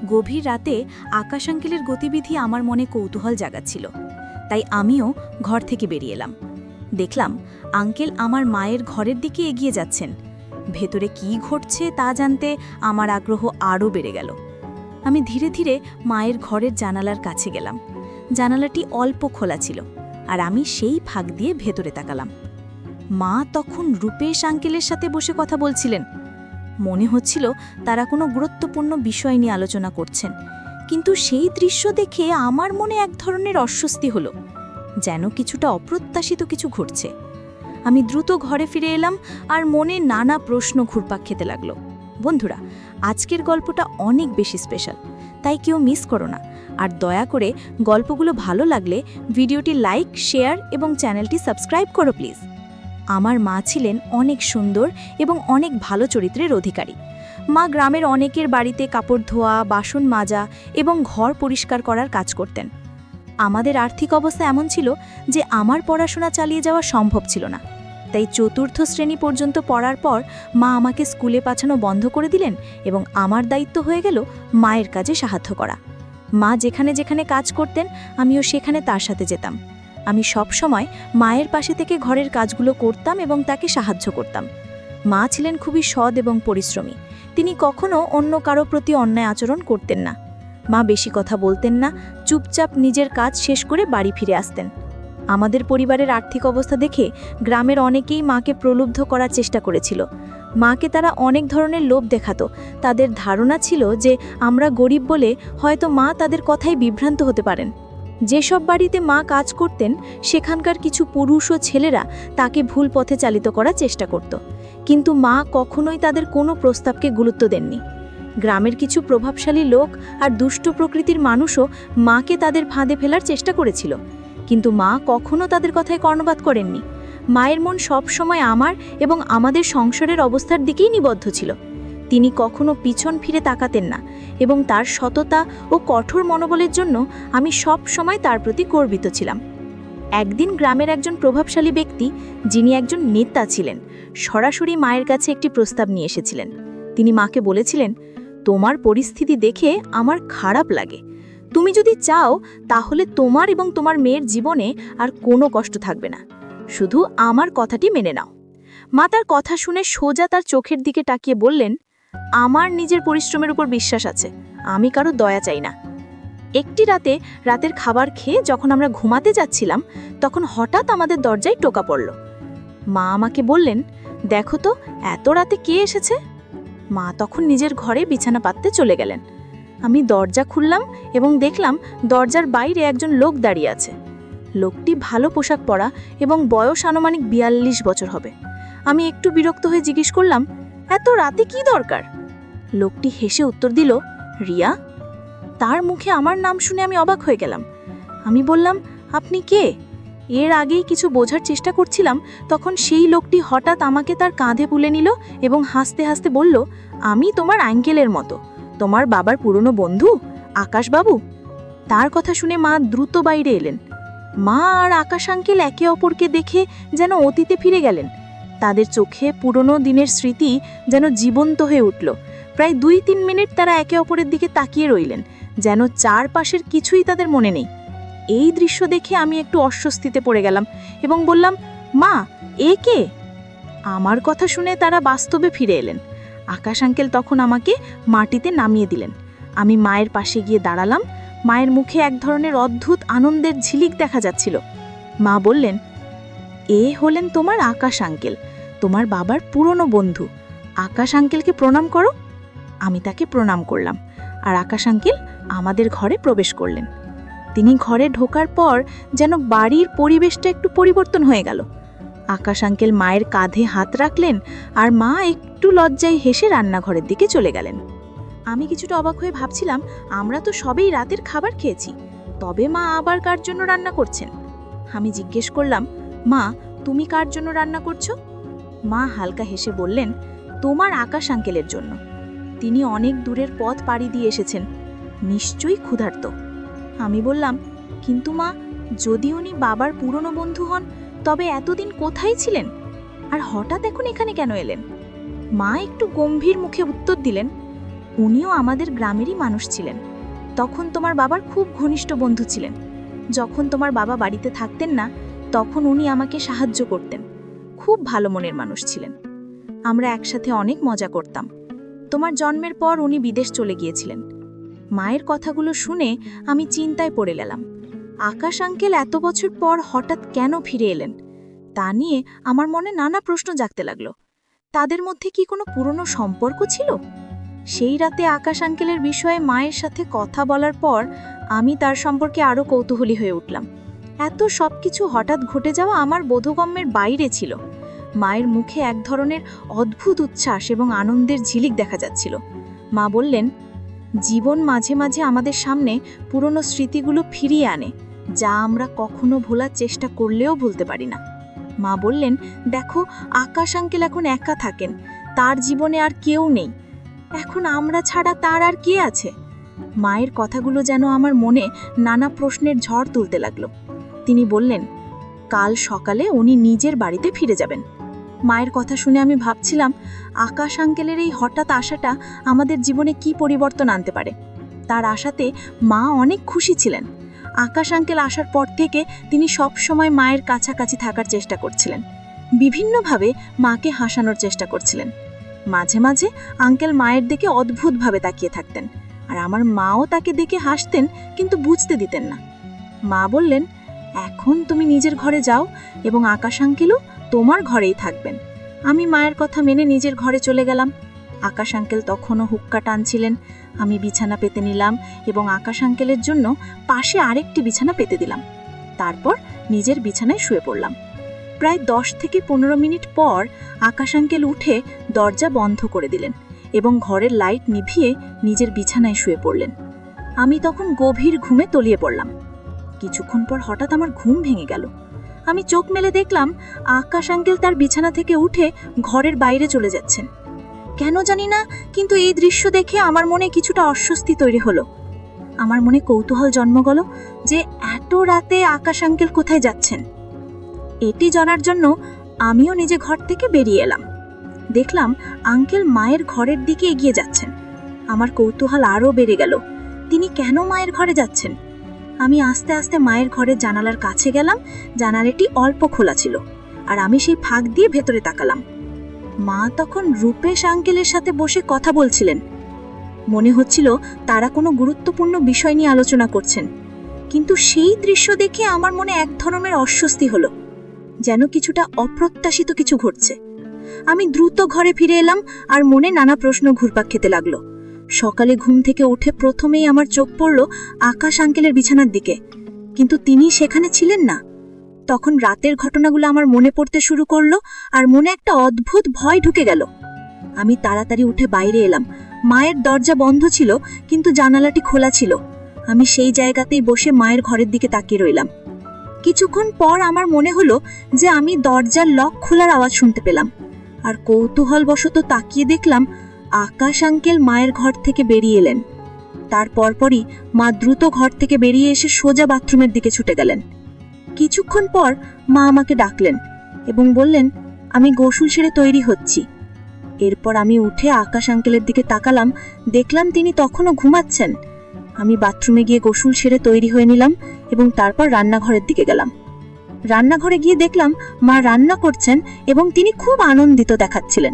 গভীর রাতে আকাশ আঙ্কেলের গতিবিধি আমার মনে কৌতূহল জাগাচ্ছিল, তাই আমিও ঘর থেকে বেরিয়ে এলাম। দেখলাম আঙ্কেল আমার মায়ের ঘরের দিকে এগিয়ে যাচ্ছেন। ভেতরে কি ঘটছে তা জানতে আমার আগ্রহ আরও বেড়ে গেল। আমি ধীরে ধীরে মায়ের ঘরের জানালার কাছে গেলাম। জানালাটি অল্প খোলা ছিল, আর আমি সেই ফাঁক দিয়ে ভেতরে তাকালাম। মা তখন রূপেশ আঙ্কেলের সাথে বসে কথা বলছিলেন। মনে হচ্ছিল তারা কোনো গুরুত্বপূর্ণ বিষয় নিয়ে আলোচনা করছেন, কিন্তু সেই দৃশ্য দেখে আমার মনে এক ধরনের অস্বস্তি হলো, যেন কিছুটা অপ্রত্যাশিত কিছু ঘটছে। আমি দ্রুত ঘরে ফিরে এলাম, আর মনে নানা প্রশ্ন ঘুরপাক খেতে লাগলো। বন্ধুরা, আজকের গল্পটা অনেক বেশি স্পেশাল, তাই কেউ মিস করো না। আর দয়া করে গল্পগুলো ভালো লাগলে ভিডিওটি লাইক, শেয়ার এবং চ্যানেলটি সাবস্ক্রাইব করো প্লিজ। আমার মা ছিলেন অনেক সুন্দর এবং অনেক ভালো চরিত্রের অধিকারী। মা গ্রামের অনেকের বাড়িতে কাপড় ধোয়া, বাসন মাজা এবং ঘর পরিষ্কার করার কাজ করতেন। আমাদের আর্থিক অবস্থা এমন ছিল যে আমার পড়াশোনা চালিয়ে যাওয়া সম্ভব ছিল না, তাই চতুর্থ শ্রেণী পর্যন্ত পড়ার পর মা আমাকে স্কুলে পাঠানো বন্ধ করে দিলেন এবং আমার দায়িত্ব হয়ে গেল মায়ের কাজে সাহায্য করা। মা যেখানে যেখানে কাজ করতেন আমিও সেখানে তার সাথে যেতাম। আমি সব সময় মায়ের পাশে থেকে ঘরের কাজগুলো করতাম এবং তাকে সাহায্য করতাম। মা ছিলেন খুবই সৎ এবং পরিশ্রমী। তিনি কখনো অন্য কারো প্রতি অন্যায় আচরণ করতেন না। মা বেশি কথা বলতেন না, চুপচাপ নিজের কাজ শেষ করে বাড়ি ফিরে আসতেন। আমাদের পরিবারের আর্থিক অবস্থা দেখে গ্রামের অনেকেই মাকে প্রলুব্ধ করার চেষ্টা করেছিল। মাকে তারা অনেক ধরনের লোভ দেখাতো। তাদের ধারণা ছিল যে আমরা গরিব বলে হয়তো মা তাদের কথায় বিভ্রান্ত হতে পারেন। যেসব বাড়িতে মা কাজ করতেন সেখানকার কিছু পুরুষ ও ছেলেরা তাকে ভুল পথে চালিত করার চেষ্টা করত, কিন্তু মা কখনোই তাদের কোনো প্রস্তাবকে গুরুত্ব দেননি। গ্রামের কিছু প্রভাবশালী লোক আর দুষ্ট প্রকৃতির মানুষও মাকে তাদের ফাঁদে ফেলার চেষ্টা করেছিল, কিন্তু মা কখনো তাদের কথায় কর্ণপাত করেননি। মায়ের মন সব সময় আমার এবং আমাদের সংসারের অবস্থার দিকেই নিবদ্ধ ছিল। তিনি কখনো পিছন ফিরে তাকাতেন না, এবং তার সততা ও কঠোর মনোবলের জন্য আমি সব সময় তার প্রতি গর্বিত ছিলাম। একদিন গ্রামের একজন প্রভাবশালী ব্যক্তি, যিনি একজন নেতা ছিলেন, সরাসরি মায়ের কাছে একটি প্রস্তাব নিয়ে এসেছিলেন। তিনি মাকে বলেছিলেন, তোমার পরিস্থিতি দেখে আমার খারাপ লাগে। তুমি যদি চাও তাহলে তোমার এবং তোমার মেয়ের জীবনে আর কোনো কষ্ট থাকবে না। শুধু আমার কথাটি মেনে নাও। মা তার কথা শুনে সোজা তার চোখের দিকে তাকিয়ে বললেন, আমার নিজের পরিশ্রমের উপর বিশ্বাস আছে, আমি কারো দয়া চাই না। একটি রাতে রাতের খাবার খেয়ে যখন আমরা ঘুমাতে যাচ্ছিলাম, তখন হঠাৎ আমাদের দরজায় টোকা পড়ল। মা আমাকে বললেন, দেখো তো এত রাতে কে এসেছে। মা তখন নিজের ঘরে বিছানা পাততে চলে গেলেন। আমি দরজা খুললাম এবং দেখলাম দরজার বাইরে একজন লোক দাঁড়িয়ে আছে। লোকটি ভালো পোশাক পরা এবং বয়স আনুমানিক 42 বছর হবে। আমি একটু বিরক্ত হয়ে জিজ্ঞেস করলাম, এত রাতে কি দরকার? লোকটি হেসে উত্তর দিল, রিয়া। তার মুখে আমার নাম শুনে আমি অবাক হয়ে গেলাম। আমি বললাম, আপনি কে? এর আগেই কিছু বোঝার চেষ্টা করছিলাম, তখন সেই লোকটি হঠাৎ আমাকে তার কাঁধে তুলে নিল এবং হাসতে হাসতে বলল, আমি তোমার আঙ্কেলের মতো, তোমার বাবার পুরনো বন্ধু আকাশবাবু। তার কথা শুনে মা দ্রুত বাইরে এলেন। মা আর আকাশ আঙ্কেল একে অপরকে দেখে যেন অতীতে ফিরে গেলেন। তাদের চোখে পুরনো দিনের স্মৃতি যেন জীবন্ত হয়ে উঠল। প্রায় 2-3 মিনিট তারা একে অপরের দিকে তাকিয়ে রইলেন, যেন চারপাশের কিছুই তাদের মনে নেই। এই দৃশ্য দেখে আমি একটু অস্বস্তিতে পড়ে গেলাম এবং বললাম, মা, এ কে? আমার কথা শুনে তারা বাস্তবে ফিরে এলেন। আকাশ আঙ্কেল তখন আমাকে মাটিতে নামিয়ে দিলেন। আমি মায়ের পাশে গিয়ে দাঁড়ালাম। মায়ের মুখে এক ধরনের অদ্ভুত আনন্দের ঝিলিক দেখা যাচ্ছিল। মা বললেন, এ হলেন তোমার আকাশ আঙ্কেল, তোমার বাবার পুরনো বন্ধু। আকাশ আঙ্কেলকে প্রণাম করো। আমি তাকে প্রণাম করলাম, আর আকাশ আঙ্কেল আমাদের ঘরে প্রবেশ করলেন। তিনি ঘরে ঢোকার পর যেন বাড়ির পরিবেশটা একটু পরিবর্তন হয়ে গেল। আকাশ আঙ্কেল মায়ের কাঁধে হাত রাখলেন, আর মা একটু লজ্জায় হেসে রান্নাঘরের দিকে চলে গেলেন। আমি কিছুটা অবাক হয়ে ভাবছিলাম, আমরা তো সবেই রাতের খাবার খেয়েছি, তবে মা আবার কার জন্য রান্না করছেন? আমি জিজ্ঞেস করলাম, মা, তুমি কার জন্য রান্না করছো? মা হালকা হেসে বললেন, তোমার আকাশ আঙ্কেলের জন্য। তিনি অনেক দূরের পথ পাড়ি দিয়ে এসেছেন, নিশ্চয়ই ক্ষুধার্ত। আমি বললাম, কিন্তু মা, যদি উনি বাবার পুরনো বন্ধু হন, তবে এতদিন কোথায় ছিলেন, আর হঠাৎ এখন এখানে কেন এলেন? মা একটু গম্ভীর মুখে উত্তর দিলেন, উনিও আমাদের গ্রামেরই মানুষ ছিলেন। তখন তোমার বাবার খুব ঘনিষ্ঠ বন্ধু ছিলেন। যখন তোমার বাবা বাড়িতে থাকতেন না, তখন উনি আমাকে সাহায্য করতেন। খুব ভালো মনের মানুষ ছিলেন। আমরা একসাথে অনেক মজা করতাম। তোমার জন্মের পর উনি বিদেশ চলে গিয়েছিলেন। মায়ের কথাগুলো শুনে আমি চিন্তায় পড়ে গেলাম। আকাশ আঙ্কেল এত বছর পর হঠাৎ কেন ফিরে এলেন, তা নিয়ে আমার মনে নানা প্রশ্ন জাগতে লাগলো। তাদের মধ্যে কি কোনো পুরনো সম্পর্ক ছিল? সেই রাতে আকাশ আঙ্কেলের বিষয়ে মায়ের সাথে কথা বলার পর আমি তার সম্পর্কে আরও কৌতূহলী হয়ে উঠলাম। এত সব কিছু হঠাৎ ঘটে যাওয়া আমার বোধগম্যের বাইরে ছিল। মায়ের মুখে এক ধরনের অদ্ভুত উচ্ছ্বাস এবং আনন্দের ঝিলিক দেখা যাচ্ছিল। মা বললেন, জীবন মাঝে মাঝে আমাদের সামনে পুরনো স্মৃতিগুলো ফিরিয়ে আনে, যা আমরা কখনো ভোলার চেষ্টা করলেও ভুলতে পারি না। মা বললেন, দেখো, আকাশ আঙ্কেল এখন একা থাকেন, তার জীবনে আর কেউ নেই। এখন আমরা ছাড়া তার আর কে আছে? মায়ের কথাগুলো যেন আমার মনে নানা প্রশ্নের ঝড় তুলতে লাগলো। তিনি বললেন, কাল সকালে উনি নিজের বাড়িতে ফিরে যাবেন। মায়ের কথা শুনে আমি ভাবছিলাম, আকাশ আঙ্কেলের এই হঠাৎ আশাটা আমাদের জীবনে কি পরিবর্তন আনতে পারে। তার আশাতে মা অনেক খুশি ছিলেন। আকাশ আঙ্কেল আসার পর থেকে তিনি সব সময় মায়ের কাছাকাছি থাকার চেষ্টা করছিলেন, বিভিন্নভাবে মাকে হাসানোর চেষ্টা করছিলেন। মাঝে মাঝে আঙ্কেল মায়ের দিকে অদ্ভুতভাবে তাকিয়ে থাকতেন, আর আমার মাও তাকে দেখে হাসতেন, কিন্তু বুঝতে দিতেন না। মা বললেন, এখন তুমি নিজের ঘরে যাও এবং আকাশ আঙ্কেলও তোমার ঘরেই থাকবেন। আমি মায়ের কথা মেনে নিজের ঘরে চলে গেলাম। আকাশ আঙ্কেল তখনও হুক্কা টানছিলেন। আমি বিছানা পেতে নিলাম এবং আকাশ আঙ্কেলের জন্য পাশে আরেকটি বিছানা পেতে দিলাম। তারপর নিজের বিছানায় শুয়ে পড়লাম। প্রায় 10 থেকে 15 মিনিট পর আকাশ আঙ্কেল উঠে দরজা বন্ধ করে দিলেন এবং ঘরের লাইট নিভিয়ে নিজের বিছানায় শুয়ে পড়লেন। আমি তখন গভীর ঘুমে তলিয়ে পড়লাম। কিছুক্ষণ পর হঠাৎ আমার ঘুম ভেঙে গেল। আমি চোখ মেলে দেখলাম আকাশ আঙ্কেল তার বিছানা থেকে উঠে ঘরের বাইরে চলে যাচ্ছেন। কেন জানি না, কিন্তু এই দৃশ্য দেখে আমার মনে কিছুটা অস্বস্তি তৈরি হলো। আমার মনে কৌতূহল জন্ম গেল যে এত রাতে আকাশ আঙ্কেল কোথায় যাচ্ছেন। এটি জানার জন্য আমিও নিজে ঘর থেকে বেরিয়ে এলাম। দেখলাম আঙ্কেল মায়ের ঘরের দিকে এগিয়ে যাচ্ছেন। আমার কৌতূহল আরও বেড়ে গেল, তিনি কেন মায়ের ঘরে যাচ্ছেন। আমি আস্তে আস্তে মায়ের ঘরের জানালার কাছে গেলাম। জানালাটি অল্প খোলা ছিল, আর আমি সেই ফাঁক দিয়ে ভেতরে তাকালাম। মা তখন রূপেশ আঙ্কেলের সাথে বসে কথা বলছিলেন। মনে হচ্ছিল তারা কোনো গুরুত্বপূর্ণ বিষয় নিয়ে আলোচনা করছেন। কিন্তু সেই দৃশ্য দেখে আমার মনে এক ধরনের অস্বস্তি হলো, যেন কিছুটা অপ্রত্যাশিত কিছু ঘটছে। আমি দ্রুত ঘরে ফিরে এলাম, আর মনে নানা প্রশ্ন ঘুরপাক খেতে লাগলো। সকালে ঘুম থেকে উঠে প্রথমেই আমার চোখ পড়ল আকাশ আঙ্কেলের বিছানার দিকে, কিন্তু তিনি সেখানে ছিলেন না। তখন রাতের ঘটনাগুলো আমার মনে পড়তে শুরু করলো, আর মনে একটা অদ্ভুত ভয় ঢুকে গেল। আমি তাড়াতাড়ি উঠে বাইরে এলাম। মায়ের দরজা বন্ধ ছিল, কিন্তু জানালাটি খোলা ছিল। আমি সেই জায়গাতেই বসে মায়ের ঘরের দিকে তাকিয়ে রইলাম। কিছুক্ষণ পর আমার মনে হলো যে আমি দরজার লক খোলার আওয়াজ শুনতে পেলাম, আর কৌতূহলবশত তাকিয়ে দেখলাম আকাশ আঙ্কেল মায়ের ঘর থেকে বেরিয়ে এলেন। তার পরপরই মা দ্রুত ঘর থেকে বেরিয়ে এসে সোজা বাথরুমের দিকে ছুটে গেলেন। কিছুক্ষণ পর মা আমাকে ডাকলেন এবং বললেন, আমি গোসল সেরে তৈরি হচ্ছি। এরপর আমি উঠে আকাশ আঙ্কেলের দিকে তাকালাম। দেখলাম তিনি তখনও ঘুমাচ্ছেন। আমি বাথরুমে গিয়ে গোসল সেরে তৈরি হয়ে নিলাম এবং তারপর রান্নাঘরের দিকে গেলাম। রান্নাঘরে গিয়ে দেখলাম মা রান্না করছেন এবং তিনি খুব আনন্দিত দেখাচ্ছিলেন।